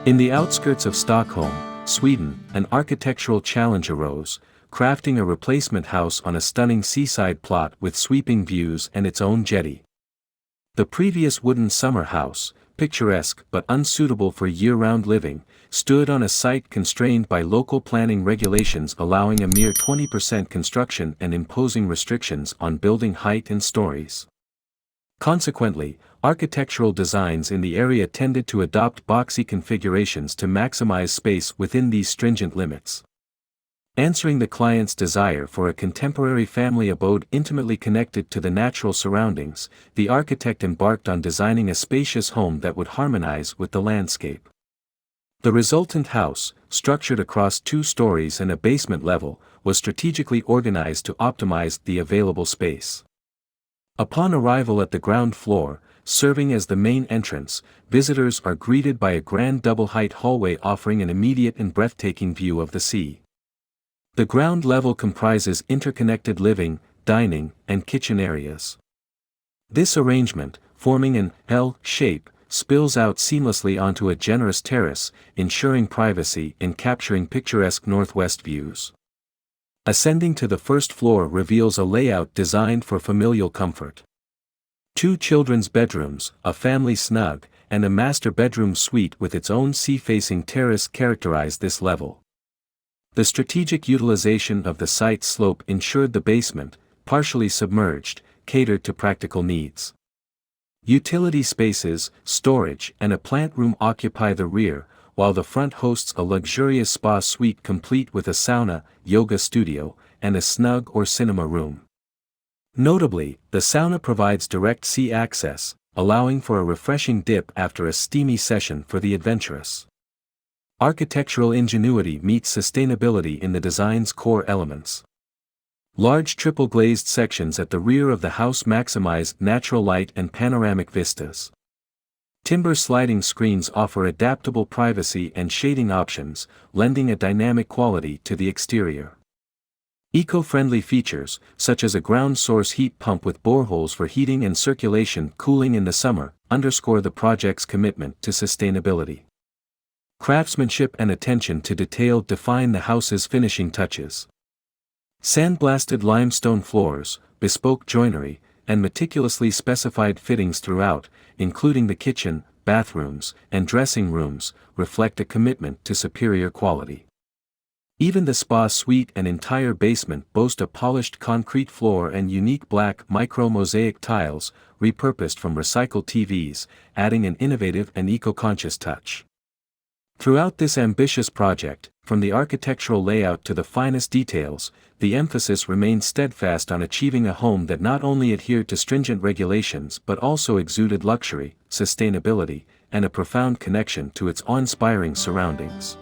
In the outskirts of Stockholm, Sweden, an architectural challenge arose, crafting a replacement house on a stunning seaside plot with sweeping views and its own jetty. The previous wooden summer house, picturesque but unsuitable for year-round living, stood on a site constrained by local planning regulations allowing a mere 20% construction and imposing restrictions on building height and stories. Consequently, architectural designs in the area tended to adopt boxy configurations to maximize space within these stringent limits. Answering the client's desire for a contemporary family abode intimately connected to the natural surroundings, the architect embarked on designing a spacious home that would harmonize with the landscape. The resultant house, structured across 2 stories and a basement level, was strategically organized to optimize the available space. Upon arrival at the ground floor, serving as the main entrance, visitors are greeted by a grand double-height hallway offering an immediate and breathtaking view of the sea. The ground level comprises interconnected living, dining, and kitchen areas. This arrangement, forming an L shape, spills out seamlessly onto a generous terrace, ensuring privacy and capturing picturesque northwest views. Ascending to the first floor reveals a layout designed for familial comfort. 2 children's bedrooms, a family snug, and a master bedroom suite with its own sea-facing terrace characterize this level. The strategic utilization of the site's slope ensured the basement, partially submerged, catered to practical needs. Utility spaces, storage, and a plant room occupy the rear, while the front hosts a luxurious spa suite complete with a sauna, yoga studio, and a snug or cinema room. Notably, the sauna provides direct sea access, allowing for a refreshing dip after a steamy session for the adventurous. Architectural ingenuity meets sustainability in the design's core elements. Large triple-glazed sections at the rear of the house maximize natural light and panoramic vistas. Timber sliding screens offer adaptable privacy and shading options, lending a dynamic quality to the exterior. Eco-friendly features, such as a ground source heat pump with boreholes for heating and circulation cooling in the summer, underscore the project's commitment to sustainability. Craftsmanship and attention to detail define the house's finishing touches. Sandblasted limestone floors, bespoke joinery, and meticulously specified fittings throughout, including the kitchen, bathrooms, and dressing rooms, reflect a commitment to superior quality. Even the spa suite and entire basement boast a polished concrete floor and unique black micro-mosaic tiles, repurposed from recycled TVs, adding an innovative and eco-conscious touch. Throughout this ambitious project, from the architectural layout to the finest details, the emphasis remained steadfast on achieving a home that not only adhered to stringent regulations but also exuded luxury, sustainability, and a profound connection to its awe-inspiring surroundings.